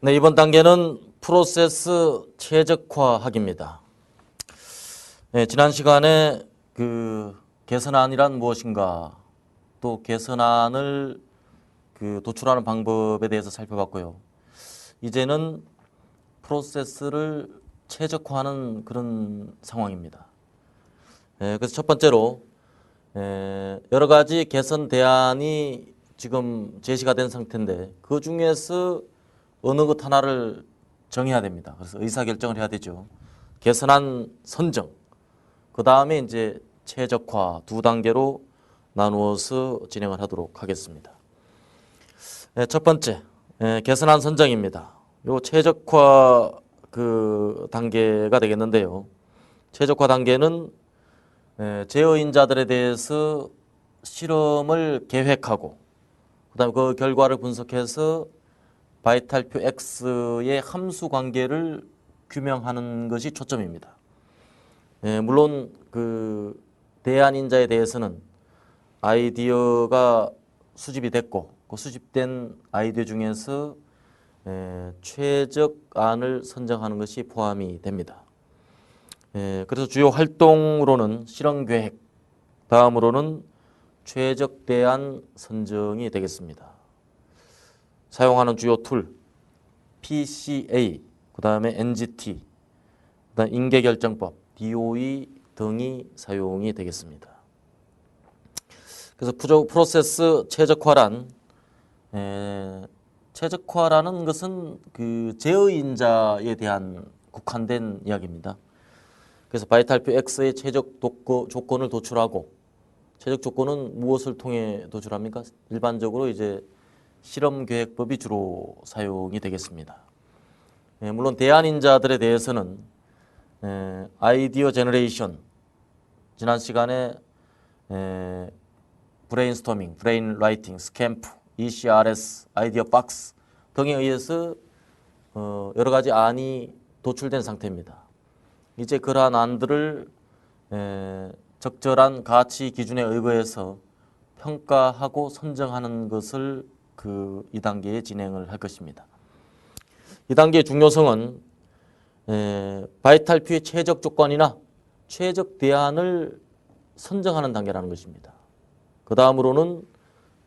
네, 이번 단계는 프로세스 최적화하기입니다. 네, 지난 시간에 개선안이란 무엇인가, 또 개선안을 도출하는 방법에 대해서 살펴봤고요. 이제는 프로세스를 최적화하는 그런 상황입니다. 그래서 첫 번째로 여러 가지 개선 대안이 지금 제시가 된 상태인데 그 중에서 어느 것 하나를 정해야 됩니다. 그래서 의사결정을 해야 되죠. 개선안 선정, 그 다음에 이제 최적화 두 단계로 나누어서 진행을 하도록 하겠습니다. 첫 번째, 개선안 선정입니다. 요 최적화 단계가 되겠는데요. 최적화 단계는 제어인자들에 대해서 실험을 계획하고 그다음에 그 결과를 분석해서 바이탈표 X의 함수 관계를 규명하는 것이 초점입니다. 물론 대안인자에 대해서는 아이디어가 수집이 됐고 그 수집된 아이디어 중에서 최적안을 선정하는 것이 포함이 됩니다. 그래서 주요 활동으로는 실험계획, 다음으로는 최적 대안 선정이 되겠습니다. 사용하는 주요 툴, PCA, 그 다음에 NGT, 그다음 인계결정법, DOE 등이 사용이 되겠습니다. 그래서 프로세스 최적화라는 것은 제어인자에 대한 국한된 이야기입니다. 그래서 바이탈표 X의 최적 조건을 도출하고, 최적 조건은 무엇을 통해 도출합니까? 일반적으로 이제 실험계획법이 주로 사용이 되겠습니다. 물론 대안인자들에 대해서는 아이디어 제너레이션, 지난 시간에 브레인스토밍, 브레인 라이팅, 스캠프, ECRS, 아이디어 박스 등에 의해서 여러 가지 안이 도출된 상태입니다. 이제 그러한 안들을 적절한 가치 기준에 의거해서 평가하고 선정하는 것을 이 2단계에 진행을 할 것입니다. 2단계의 중요성은 바이탈표의 최적 조건이나 최적 대안을 선정하는 단계라는 것입니다. 그 다음으로는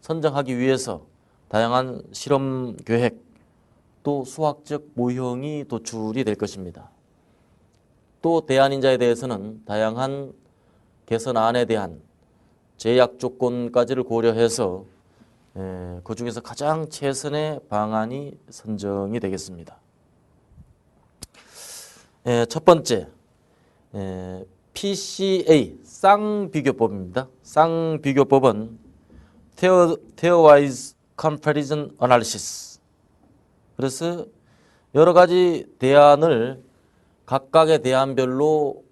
선정하기 위해서 다양한 실험 계획 또 수학적 모형이 도출이 될 것입니다. 또 대안인자에 대해서는 다양한 개선안에 대한 제약 조건까지를 고려해서 그 중에서 가장 최선의 방안이 선정이 되겠습니다. 첫 번째, PCA, 쌍비교법입니다. 쌍비교법은 Pairwise Comparison Analysis. 그래서 여러 가지 대안을 각각의 대안별로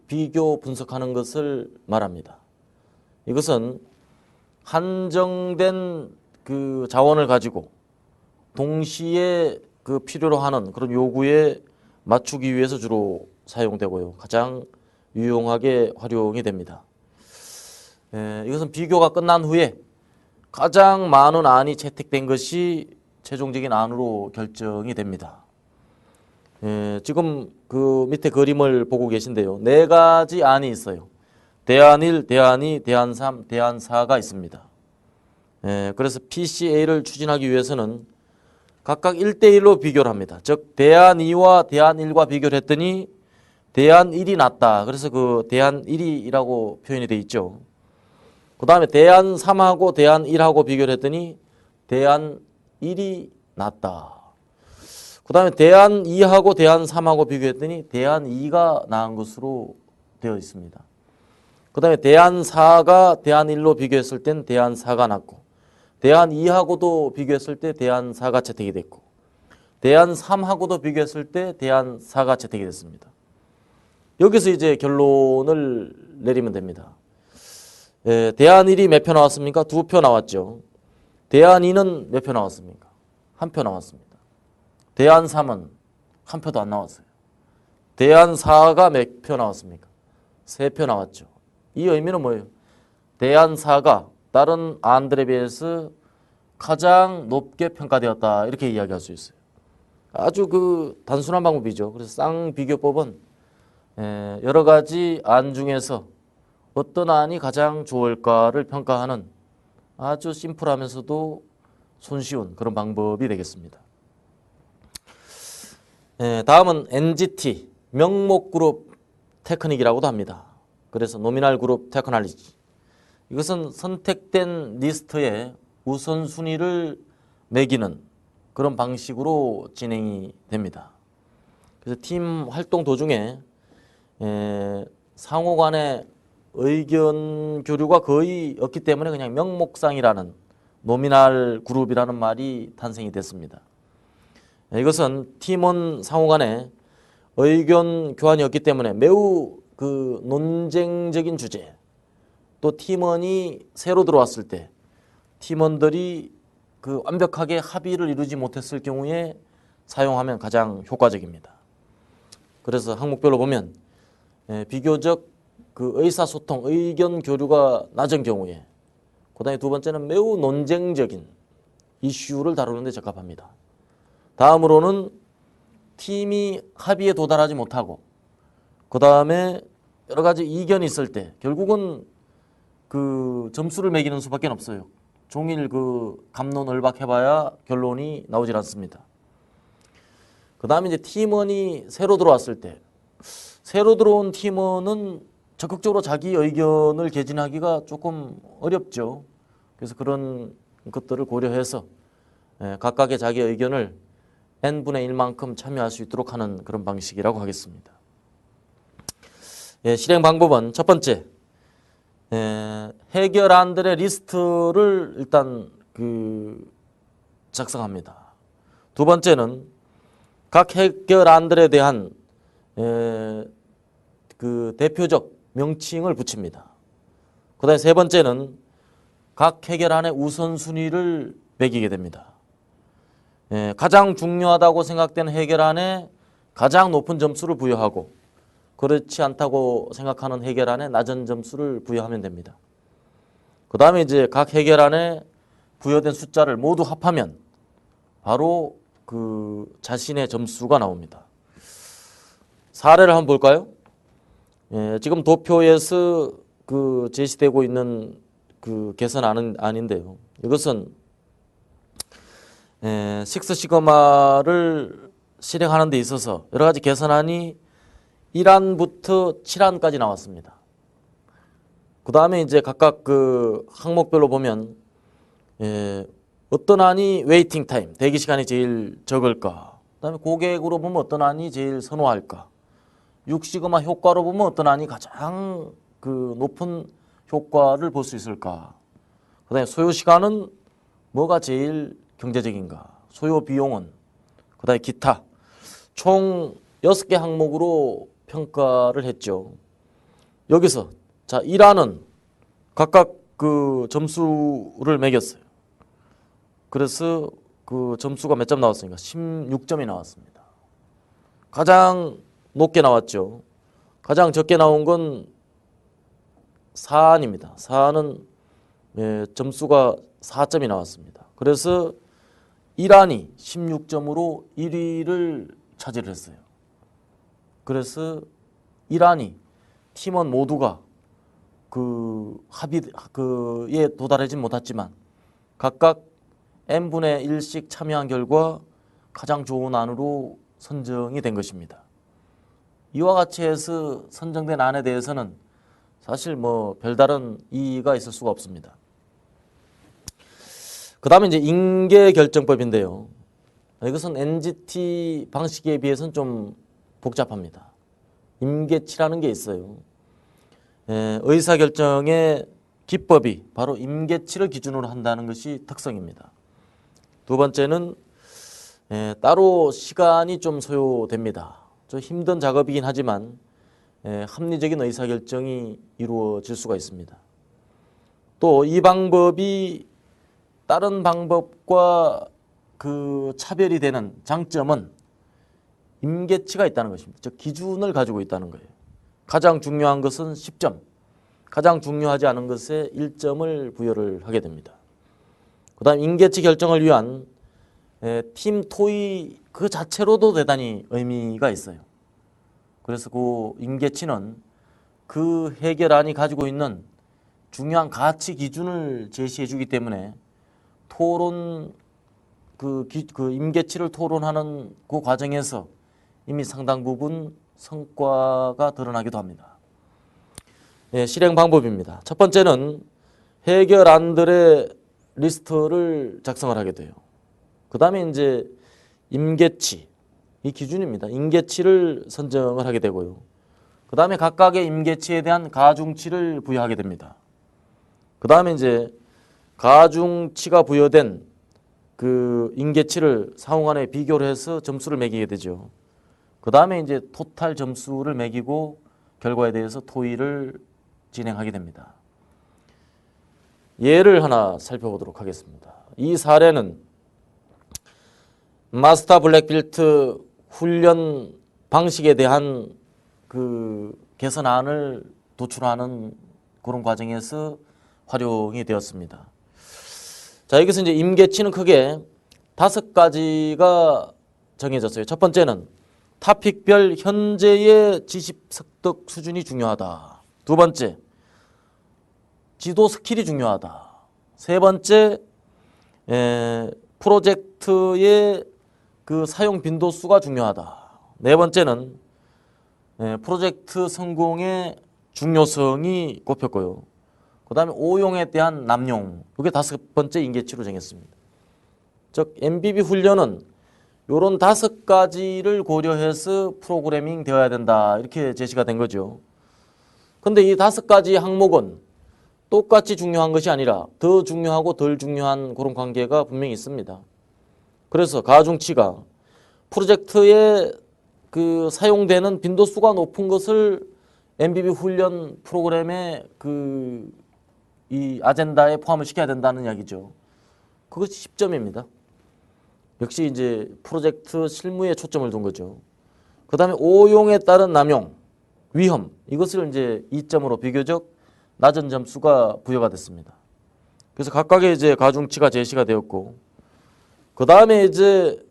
비교 분석하는 것을 말합니다. 이것은 한정된 자원을 가지고 동시에 필요로 하는 그런 요구에 맞추기 위해서 주로 사용되고요. 가장 유용하게 활용이 됩니다. 이것은 비교가 끝난 후에 가장 많은 안이 채택된 것이 최종적인 안으로 결정이 됩니다. 지금 밑에 그림을 보고 계신데요. 4가지 안이 있어요. 대안 1, 대안 2, 대안 3, 대안 4가 있습니다. 그래서 PCA를 추진하기 위해서는 각각 1대1로 비교를 합니다. 즉 대안 2와 대안 1과 비교를 했더니 대안 1이 낫다. 그래서 대안 1이라고 표현이 되어 있죠. 그 다음에 대안 3하고 대안 1하고 비교를 했더니 대안 1이 낫다. 그 다음에 대안 2하고 대안 3하고 비교했더니 대안 2가 나은 것으로 되어 있습니다. 그 다음에 대안 4가 대안 1로 비교했을 땐 대안 4가 낫고, 대안 2하고도 비교했을 때 대안 4가 채택이 됐고, 대안 3하고도 비교했을 때 대안 4가 채택이 됐습니다. 여기서 이제 결론을 내리면 됩니다. 대안 1이 몇 표 나왔습니까? 2표 나왔죠. 대안 2는 몇 표 나왔습니까? 1표 나왔습니다. 대안 3은 1표도 안 나왔어요. 대안 4가 몇 표 나왔습니까? 3표 나왔죠. 이 의미는 뭐예요? 대안 4가 다른 안들에 비해서 가장 높게 평가되었다 이렇게 이야기할 수 있어요. 아주 그 단순한 방법이죠. 그래서 쌍비교법은 여러 가지 안 중에서 어떤 안이 가장 좋을까를 평가하는 아주 심플하면서도 손쉬운 그런 방법이 되겠습니다. 다음은 NGT, 명목그룹 테크닉이라고도 합니다. 그래서 노미널 그룹 테크놀로지. 이것은 선택된 리스트의 우선순위를 매기는 그런 방식으로 진행이 됩니다. 그래서 팀 활동 도중에 상호 간의 의견 교류가 거의 없기 때문에 그냥 명목상이라는 노미널 그룹이라는 말이 탄생이 됐습니다. 이것은 팀원 상호 간에 의견 교환이 없기 때문에 매우 그 논쟁적인 주제, 또 팀원이 새로 들어왔을 때 팀원들이 그 완벽하게 합의를 이루지 못했을 경우에 사용하면 가장 효과적입니다. 그래서 항목별로 보면 비교적 그 의사소통, 의견 교류가 낮은 경우에, 그다음에 두 번째는 매우 논쟁적인 이슈를 다루는 데 적합합니다. 다음으로는 팀이 합의에 도달하지 못하고, 그다음에 여러 가지 이견이 있을 때 결국은 그 점수를 매기는 수밖에 없어요. 종일 그 갑론을박해봐야 결론이 나오질 않습니다. 그 다음에 이제 팀원이 새로 들어왔을 때, 새로 들어온 팀원은 적극적으로 자기 의견을 개진하기가 조금 어렵죠. 그래서 그런 것들을 고려해서 각각의 자기 의견을 n분의 1만큼 참여할 수 있도록 하는 그런 방식이라고 하겠습니다. 실행 방법은 첫 번째, 해결안들의 리스트를 일단 작성합니다. 두 번째는 각 해결안들에 대한 그 대표적 명칭을 붙입니다. 그 다음에 세 번째는 각 해결안의 우선순위를 매기게 됩니다. 가장 중요하다고 생각되는 해결안에 가장 높은 점수를 부여하고, 그렇지 않다고 생각하는 해결안에 낮은 점수를 부여하면 됩니다. 그 다음에 이제 각 해결안에 부여된 숫자를 모두 합하면 바로 그 자신의 점수가 나옵니다. 사례를 한번 볼까요? 지금 도표에서 그 제시되고 있는 그 계산안인데요. 이것은 식스 시그마를 실행하는 데 있어서 여러 가지 계산안이 1안부터 7안까지 나왔습니다. 그 다음에 이제 각각 그 항목별로 보면 어떤 안이 웨이팅 타임, 대기 시간이 제일 적을까? 그 다음에 고객으로 보면 어떤 안이 제일 선호할까? 6시그마 효과로 보면 어떤 안이 가장 그 높은 효과를 볼 수 있을까? 그 다음에 소요 시간은 뭐가 제일 경제적인가? 소요 비용은? 그 다음에 기타. 총 6개 항목으로 평가를 했죠. 여기서 자 1안은 각각 그 점수를 매겼어요. 그래서 그 점수가 몇 점 나왔습니까? 16점이 나왔습니다. 가장 높게 나왔죠. 가장 적게 나온 건 4안입니다. 4안은 점수가 4점이 나왔습니다. 그래서 1안이 16점으로 1위를 차지했어요. 그래서 1안이 팀원 모두가 그 합의에 도달하지 못했지만 각각 n분의 1씩 참여한 결과 가장 좋은 안으로 선정이 된 것입니다. 이와 같이 해서 선정된 안에 대해서는 사실 뭐 별다른 이의가 있을 수가 없습니다. 그 다음에 이제 인계결정법인데요. 이것은 NGT 방식에 비해서는 좀 복잡합니다. 임계치라는 게 있어요. 의사결정의 기법이 바로 임계치를 기준으로 한다는 것이 특성입니다. 두 번째는 따로 시간이 좀 소요됩니다. 좀 힘든 작업이긴 하지만 합리적인 의사결정이 이루어질 수가 있습니다. 또 이 방법이 다른 방법과 그 차별이 되는 장점은 임계치가 있다는 것입니다. 즉 기준을 가지고 있다는 거예요. 가장 중요한 것은 10점, 가장 중요하지 않은 것에 1점을 부여를 하게 됩니다. 그다음 임계치 결정을 위한 팀 토의 그 자체로도 대단히 의미가 있어요. 그래서 그 임계치는 그 해결안이 가지고 있는 중요한 가치 기준을 제시해 주기 때문에 토론 그 임계치를 토론하는 그 과정에서 이미 상당 부분 성과가 드러나기도 합니다. 실행 방법입니다. 첫 번째는 해결안들의 리스트를 작성을 하게 돼요. 그 다음에 이제 임계치, 이 기준입니다. 임계치를 선정을 하게 되고요. 그 다음에 각각의 임계치에 대한 가중치를 부여하게 됩니다. 그 다음에 이제 가중치가 부여된 그 임계치를 상호 간에 비교를 해서 점수를 매기게 되죠. 그 다음에 이제 토탈 점수를 매기고 결과에 대해서 토의를 진행하게 됩니다. 예를 하나 살펴보도록 하겠습니다. 이 사례는 마스터 블랙벨트 훈련 방식에 대한 그 개선안을 도출하는 그런 과정에서 활용이 되었습니다. 자, 여기서 이제 임계치는 크게 5가지가 정해졌어요. 첫 번째는 토픽별 현재의 지식 습득 수준이 중요하다. 두 번째, 지도 스킬이 중요하다. 세 번째, 프로젝트의 그 사용 빈도수가 중요하다. 네 번째는 프로젝트 성공의 중요성이 꼽혔고요. 그 다음에 오용에 대한 남용, 이게 5번째 임계치로 정했습니다. 즉 MBB 훈련은 이런 5가지를 고려해서 프로그래밍 되어야 된다, 이렇게 제시가 된 거죠. 근데 이 5가지 항목은 똑같이 중요한 것이 아니라 더 중요하고 덜 중요한 그런 관계가 분명히 있습니다. 그래서 가중치가 프로젝트에 그 사용되는 빈도수가 높은 것을 MBB 훈련 프로그램의 이 아젠다에 포함을 시켜야 된다는 이야기죠. 그것이 10점입니다. 역시 이제 프로젝트 실무에 초점을 둔 거죠. 그 다음에 오용에 따른 남용, 위험, 이것을 이제 2점으로 비교적 낮은 점수가 부여가 됐습니다. 그래서 각각의 이제 가중치가 제시가 되었고, 그 다음에 이제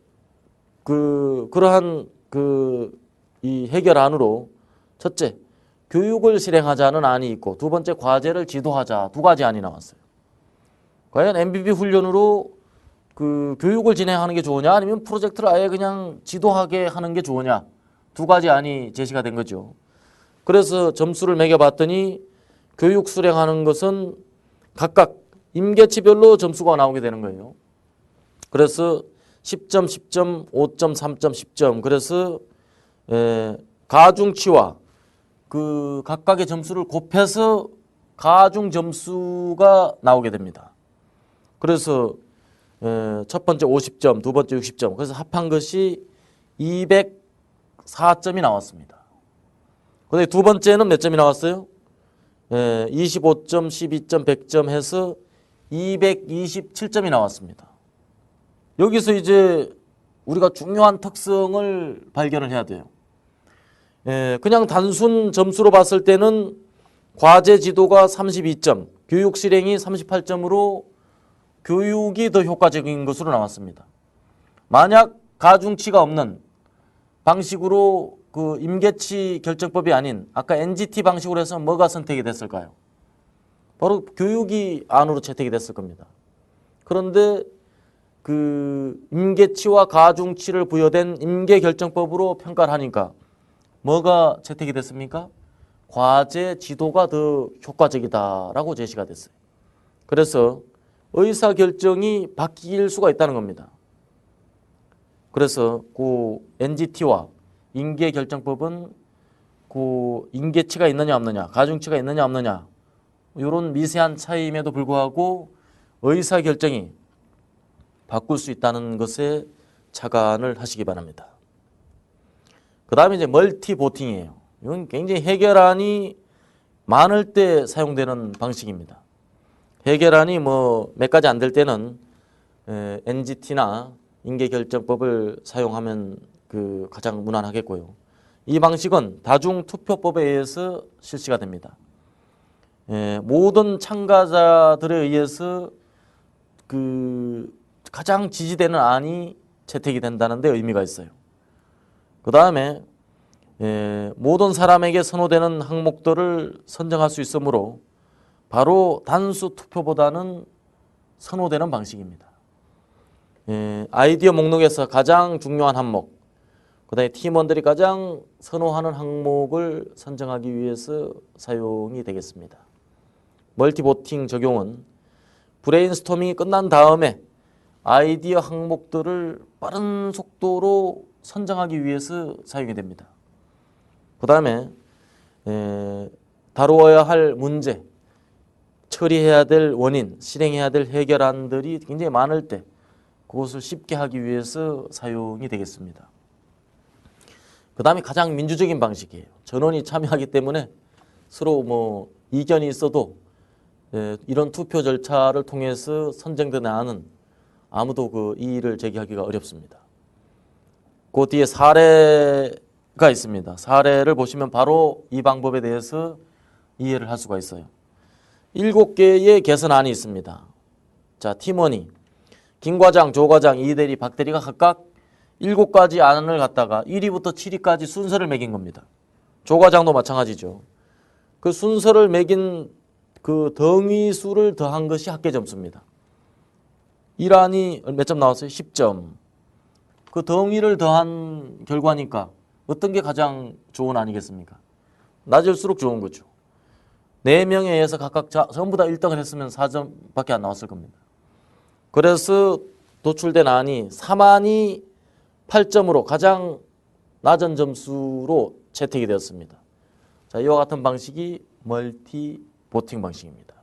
그러한 이 해결안으로 첫째, 교육을 실행하자는 안이 있고, 두 번째, 과제를 지도하자, 2가지 안이 나왔어요. 과연 MBB 훈련으로 그 교육을 진행하는 게 좋으냐, 아니면 프로젝트를 아예 그냥 지도하게 하는 게 좋으냐, 2가지 안이 제시가 된 거죠. 그래서 점수를 매겨봤더니 교육 수행하는 것은 각각 임계치별로 점수가 나오게 되는 거예요. 그래서 10점, 10점, 5점, 3점, 10점. 그래서 가중치와 그 각각의 점수를 곱해서 가중 점수가 나오게 됩니다. 그래서 첫 번째 50점, 두 번째 60점. 그래서 합한 것이 204점이 나왔습니다. 근데 두 번째는 몇 점이 나왔어요? 25점, 12점, 100점 해서 227점이 나왔습니다. 여기서 이제 우리가 중요한 특성을 발견을 해야 돼요. 그냥 단순 점수로 봤을 때는 과제 지도가 32점, 교육 실행이 38점으로 교육이 더 효과적인 것으로 나왔습니다. 만약 가중치가 없는 방식으로 그 임계치 결정법이 아닌 아까 NGT 방식으로 해서 뭐가 선택이 됐을까요? 바로 교육이 안으로 채택이 됐을 겁니다. 그런데 그 임계치와 가중치를 부여된 임계결정법으로 평가를 하니까 뭐가 채택이 됐습니까? 과제 지도가 더 효과적이다라고 제시가 됐어요. 그래서 의사결정이 바뀔 수가 있다는 겁니다. 그래서 그 NGT와 임계결정법은 그 임계치가 있느냐 없느냐, 가중치가 있느냐 없느냐, 이런 미세한 차이임에도 불구하고 의사결정이 바꿀 수 있다는 것에 착안을 하시기 바랍니다. 그 다음에 이제 멀티보팅이에요. 이건 굉장히 해결안이 많을 때 사용되는 방식입니다. 해결안이 뭐 몇 가지 안 될 때는 NGT나 임계결정법을 사용하면 가장 무난하겠고요. 이 방식은 다중투표법에 의해서 실시가 됩니다. 모든 참가자들에 의해서 그 가장 지지되는 안이 채택이 된다는 데 의미가 있어요. 그 다음에 모든 사람에게 선호되는 항목들을 선정할 수 있으므로 바로 단수 투표보다는 선호되는 방식입니다. 아이디어 목록에서 가장 중요한 항목, 그 다음에 팀원들이 가장 선호하는 항목을 선정하기 위해서 사용이 되겠습니다. 멀티보팅 적용은 브레인스토밍이 끝난 다음에 아이디어 항목들을 빠른 속도로 선정하기 위해서 사용이 됩니다. 그 다음에 다루어야 할 문제, 처리해야 될 원인, 실행해야 될 해결안들이 굉장히 많을 때 그것을 쉽게 하기 위해서 사용이 되겠습니다. 그 다음에 가장 민주적인 방식이에요. 전원이 참여하기 때문에 서로 뭐 이견이 있어도 이런 투표 절차를 통해서 선정된 안은 아무도 그 이의를 제기하기가 어렵습니다. 그 뒤에 사례가 있습니다. 사례를 보시면 바로 이 방법에 대해서 이해를 할 수가 있어요. 7개의 개선안이 있습니다. 자, 팀원이 김 과장, 조 과장, 이 대리, 박 대리가 각각 7가지 안을 갖다가 1위부터 7위까지 순서를 매긴 겁니다. 조 과장도 마찬가지죠. 그 순서를 매긴 그 덩이 수를 더한 것이 합계 점수입니다. 1안이 몇 점 나왔어요? 10점. 그 덩이를 더한 결과니까 어떤 게 가장 좋은 안이겠습니까? 낮을수록 좋은 거죠. 4명에 의해서 각각 전부 다 1등을 했으면 4점밖에 안 나왔을 겁니다. 그래서 도출된 안이 3안이 8점으로 가장 낮은 점수로 채택이 되었습니다. 자, 이와 같은 방식이 멀티 보팅 방식입니다.